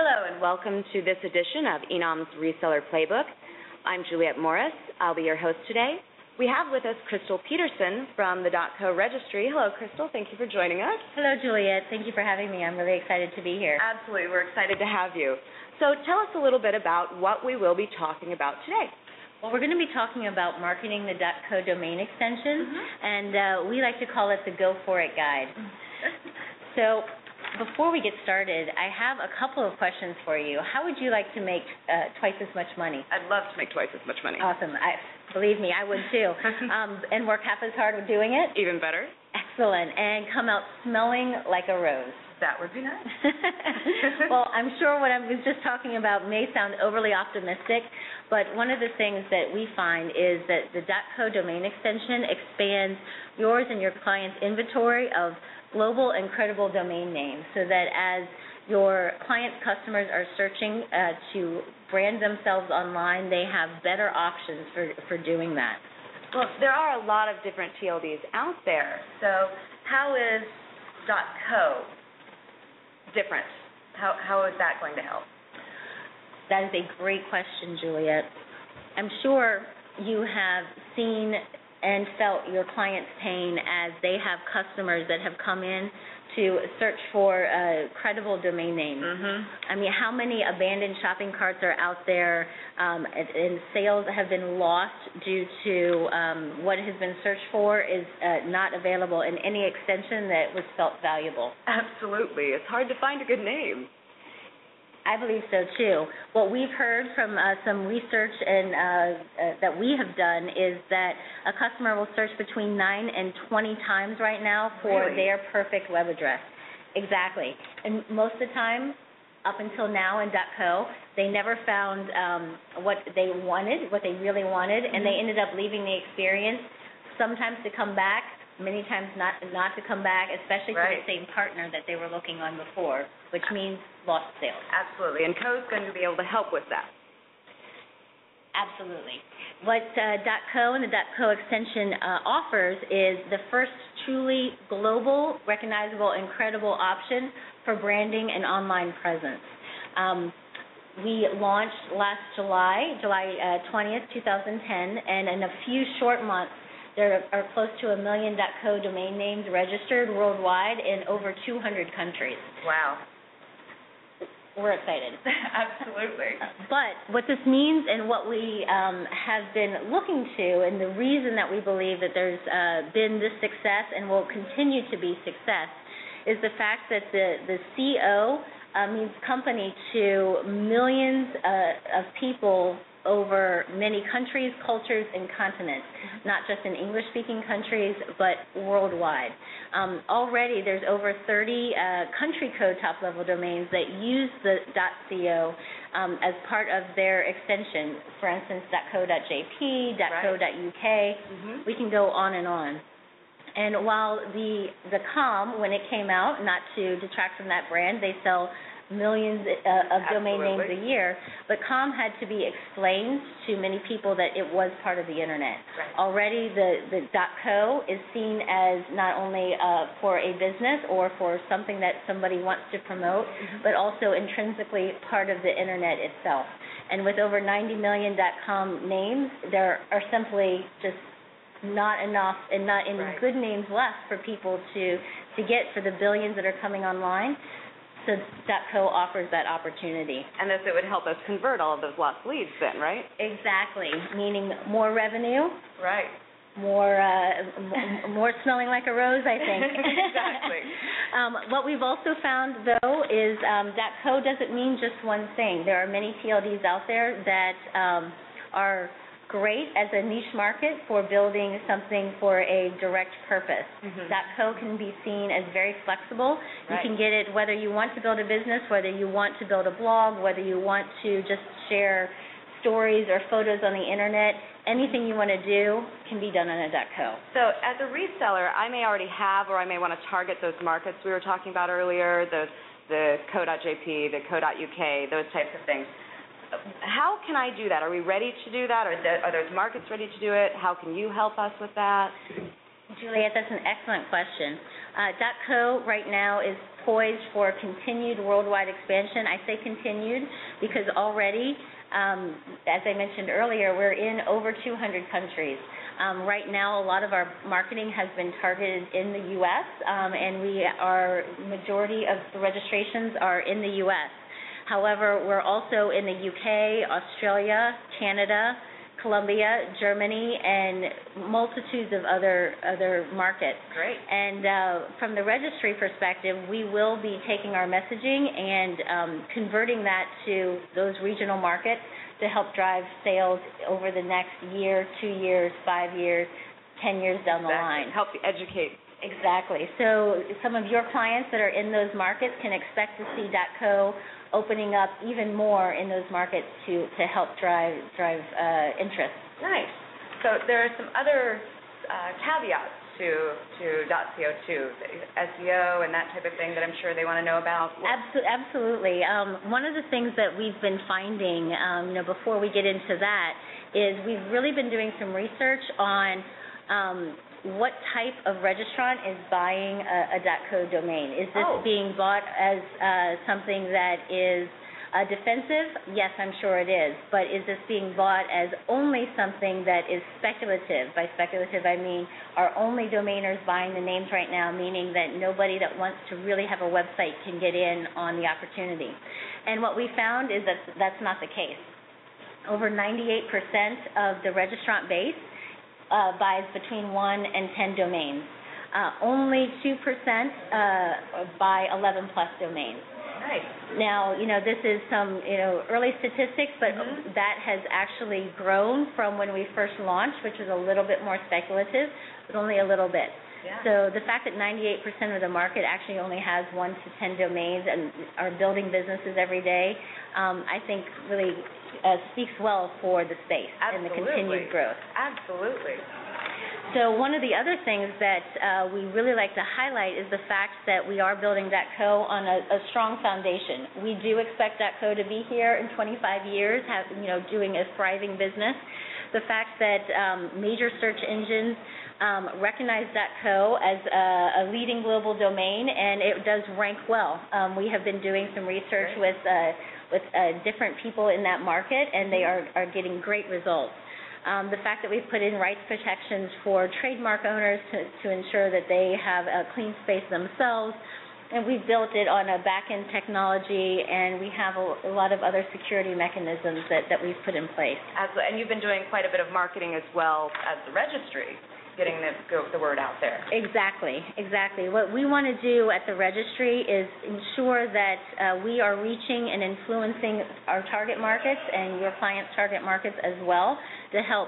Hello and welcome to this edition of Enom's Reseller Playbook. I'm Juliet Morris. I'll be your host today. We have with us Crystal Peterson from the .co Registry. Hello, Crystal. Thank you for joining us. Hello, Juliet. Thank you for having me. I'm really excited to be here. Absolutely. We're excited to have you. So tell us a little bit about what we will be talking about today. Well, we're going to be talking about marketing the .co domain extension, and we like to call it the Go For It Guide. So before we get started, I have a couple of questions for you. How would you like to make twice as much money? I'd love to make twice as much money. Awesome. Believe me, I would too. And work half as hard doing it? Even better. Excellent. And come out smelling like a rose. That would be nice. Well, I'm sure what I was just talking about may sound overly optimistic, but one of the things that we find is that the .co domain extension expands yours and your client's inventory of global and credible domain names, so that as your client's customers are searching to brand themselves online, they have better options for doing that. Well, there are a lot of different TLDs out there, so how is .co different? How is that going to help? That is a great question, Juliet. I'm sure you have seen and felt your client's pain as they have customers that have come in to search for credible domain names. I mean, how many abandoned shopping carts are out there and sales have been lost due to what has been searched for is not available in any extension that was felt valuable. Absolutely. It's hard to find a good name. I believe so, too. What we've heard from some research that we have done is that a customer will search between 9 and 20 times right now for their perfect web address. Exactly. And most of the time, up until now in .co, they never found what they wanted, what they really wanted, and they ended up leaving the experience, sometimes to come back, many times not to come back, especially to the same partner that they were looking on before, which means lost sales. Absolutely, and Co is going to be able to help with that. Absolutely. What .co and the .co extension offers is the first truly global, recognizable, and credible option for branding and online presence. We launched last July 20th, 2010, and in a few short months, there are close to 1 million .co domain names registered worldwide in over 200 countries. Wow. We're excited. Absolutely. But what this means and what we have been looking to, and the reason that we believe that there's been this success and will continue to be success, is the fact that the CO means company to millions of people over many countries, cultures, and continents, not just in English-speaking countries, but worldwide. Already there's over 30 country code top-level domains that use the .co as part of their extension. For instance, .co.jp, .co.uk, we can go on and on. And while the .com, when it came out, not to detract from that brand, they sell millions of domain names a year, but .com had to be explained to many people that it was part of the Internet. Already the .co is seen as not only for a business or for something that somebody wants to promote, but also intrinsically part of the Internet itself. And with over 90 million .com names, there are simply just not enough and not any good names left for people to get for the billions that are coming online. So .co offers that opportunity. And thus it would help us convert all of those lost leads then, right? Exactly, meaning more revenue. Right. More smelling like a rose, I think. Exactly. What we've also found, though, is .co doesn't mean just one thing. There are many TLDs out there that are great as a niche market for building something for a direct purpose. .co can be seen as very flexible. You can get it whether you want to build a business, whether you want to build a blog, whether you want to just share stories or photos on the Internet. Anything you want to do can be done on a .co. So as a reseller, I may already have or I may want to target those markets we were talking about earlier, the co.jp, the co.uk, those types of things. How can I do that? Are we ready to do that? Are those markets ready to do it? How can you help us with that? Juliet, that's an excellent question. .co right now is poised for continued worldwide expansion. I say continued because already, as I mentioned earlier, we're in over 200 countries. Right now, a lot of our marketing has been targeted in the U.S., and majority of the registrations are in the U.S. However, we're also in the U.K., Australia, Canada, Colombia, Germany, and multitudes of other markets. Great. And from the registry perspective, we will be taking our messaging and converting that to those regional markets to help drive sales over the next year, 2 years, 5 years, 10 years down the line. Help you educate. Exactly. So some of your clients that are in those markets can expect to see .co opening up even more in those markets to help drive interest. Nice. So there are some other caveats to .co too, SEO and that type of thing that I'm sure they want to know about. Absolutely. One of the things that we've been finding, before we get into that, is we've really been doing some research on what type of registrant is buying a .co domain. Is this being bought as something that is defensive? Yes, I'm sure it is. But is this being bought as only something that is speculative? By speculative, I mean, are only domainers buying the names right now, meaning that nobody that wants to really have a website can get in on the opportunity. And what we found is that that's not the case. Over 98% of the registrant base buys between 1 and 10 domains. Only 2% buy 11-plus domains. Nice. Now, this is some, early statistics, but that has actually grown from when we first launched, which was a little bit more speculative, but only a little bit. Yeah. So the fact that 98% of the market actually only has 1 to 10 domains and are building businesses every day, I think really speaks well for the space. Absolutely. And the continued growth. Absolutely. So one of the other things that we really like to highlight is the fact that we are building .co on a strong foundation. We do expect .co to be here in 25 years, doing a thriving business. The fact that major search engines recognize .co as a leading global domain, and it does rank well. We have been doing some research with different people in that market, and they are getting great results. The fact that we've put in rights protections for trademark owners to ensure that they have a clean space themselves, and we've built it on a back-end technology, and we have a lot of other security mechanisms that we've put in place. And you've been doing quite a bit of marketing as well as the registry, getting the word out there. Exactly. What we want to do at the registry is ensure that we are reaching and influencing our target markets and your clients' target markets as well to help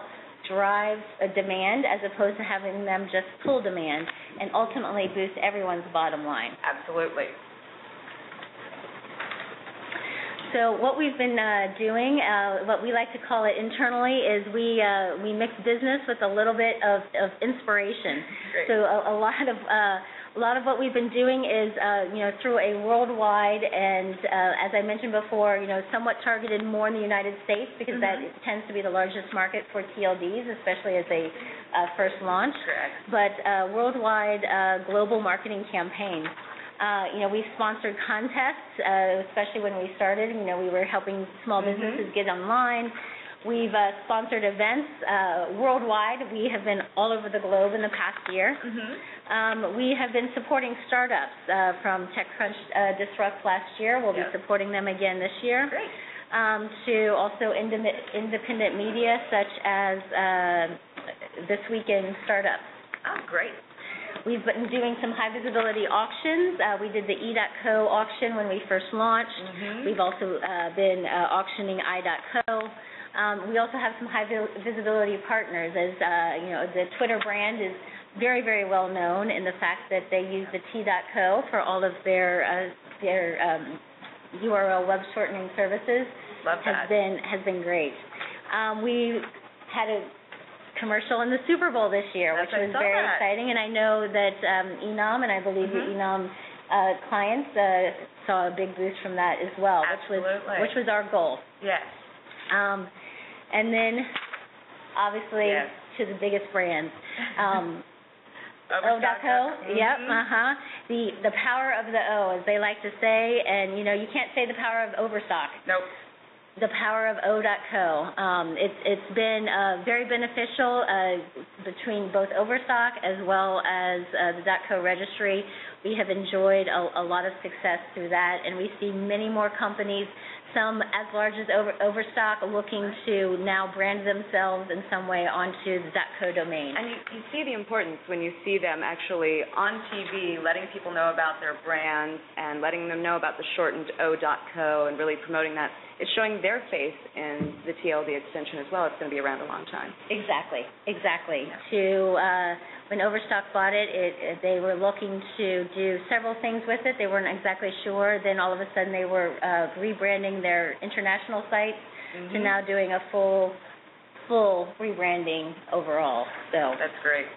drive a demand as opposed to having them just pull demand and ultimately boost everyone's bottom line. Absolutely. So what we've been doing, what we like to call it internally, is we mix business with a little bit of inspiration. Great. So a lot of what we've been doing is through a worldwide and as I mentioned before, somewhat targeted more in the United States because that tends to be the largest market for TLDs, especially as they first launch. Correct. But worldwide global marketing campaigns. We've sponsored contests, especially when we started. We were helping small businesses get online. We've sponsored events worldwide. We have been all over the globe in the past year. We have been supporting startups from TechCrunch Disrupt last year. We'll be supporting them again this year. Great. To also independent media such as This Week in Startups. Oh, great. We've been doing some high-visibility auctions. We did the E.co auction when we first launched. We've also been auctioning I.co. We also have some high-visibility partners. As the Twitter brand is very, very well known in the fact that they use the T.co for all of their URL web shortening services. Love that. Has been great. We had a commercial in the Super Bowl this year, which was very exciting, and I know that Enam, and I believe the Enam clients saw a big boost from that as well, which was our goal. Yes. And then, obviously, to the biggest brands. O.co. Yep. The power of the O, as they like to say, and you can't say the power of overstock. Nope. The power of O.co. It's been very beneficial between both Overstock as well as the .co registry. We have enjoyed a lot of success through that, and we see many more companies, some as large as Overstock, looking to now brand themselves in some way onto the .co domain. And you see the importance when you see them actually on TV, letting people know about their brands and letting them know about the shortened O.co and really promoting that. It's showing their face in the TLD extension as well. It's going to be around a long time. Exactly. Yeah. When Overstock bought it, they were looking to do several things with it. They weren't exactly sure. Then all of a sudden they were rebranding their international sites to now doing a full rebranding overall. So that's great.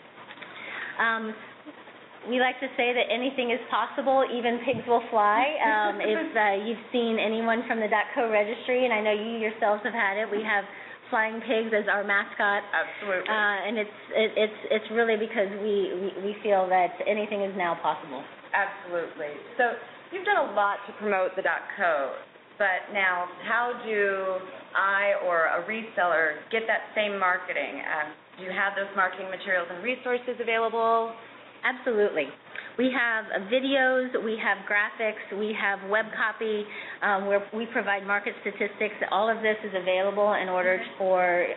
We like to say that anything is possible, even pigs will fly. If you've seen anyone from the .co registry, and I know you yourselves have had it, we have flying pigs as our mascot. Absolutely. And it's really because we feel that anything is now possible. Absolutely. So you've done a lot to promote the .co, but now how do I or a reseller get that same marketing? Do you have those marketing materials and resources available? Absolutely. We have videos, we have graphics, we have web copy, where we provide market statistics. All of this is available in order for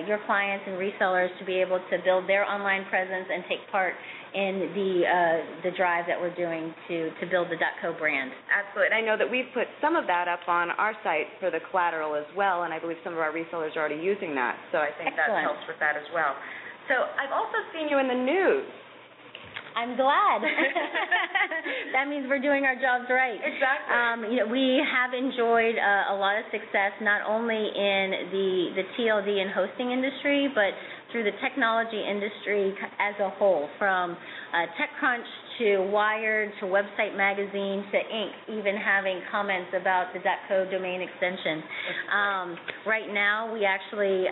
your clients and resellers to be able to build their online presence and take part in the drive that we're doing to build the .co brand. Absolutely. And I know that we've put some of that up on our site for the collateral as well, and I believe some of our resellers are already using that, so I think Excellent. that helps with that as well. So I've also seen you in the news. I'm glad. That means we're doing our jobs right. Exactly. We have enjoyed a lot of success not only in the TLD and hosting industry, but through the technology industry as a whole, from TechCrunch to Wired to Website Magazine to Inc., even having comments about the .co domain extension. Right now, we actually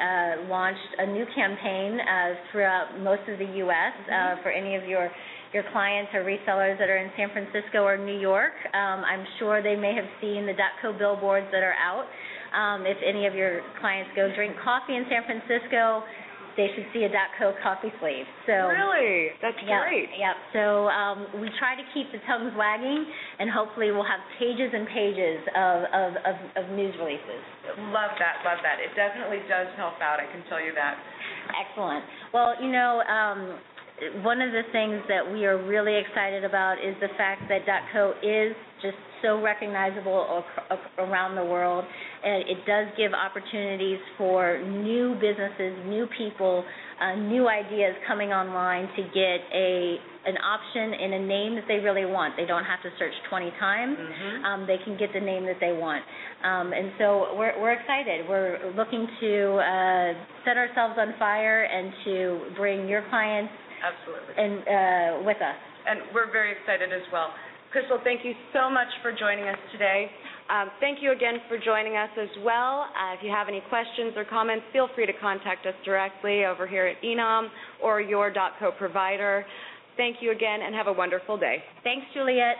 launched a new campaign throughout most of the U.S. For any of your clients or resellers that are in San Francisco or New York. I'm sure they may have seen the .co billboards that are out. If any of your clients go drink coffee in San Francisco, they should see a .co coffee sleeve. So really? That's great. Yeah. So we try to keep the tongues wagging, and hopefully we'll have pages and pages of news releases. Love that. It definitely does help out, I can tell you that. Excellent. Well, one of the things that we are really excited about is the fact that .co is just so recognizable around the world, and it does give opportunities for new businesses, new people, new ideas coming online to get an option in a name that they really want. They don't have to search 20 times. They can get the name that they want. And so we're excited. We're looking to set ourselves on fire and to bring your clients absolutely and with us. And we're very excited as well. Crystal, thank you so much for joining us today. Thank you again for joining us as well. If you have any questions or comments, feel free to contact us directly over here at Enom or your .co provider. Thank you again, and have a wonderful day. Thanks, Juliet.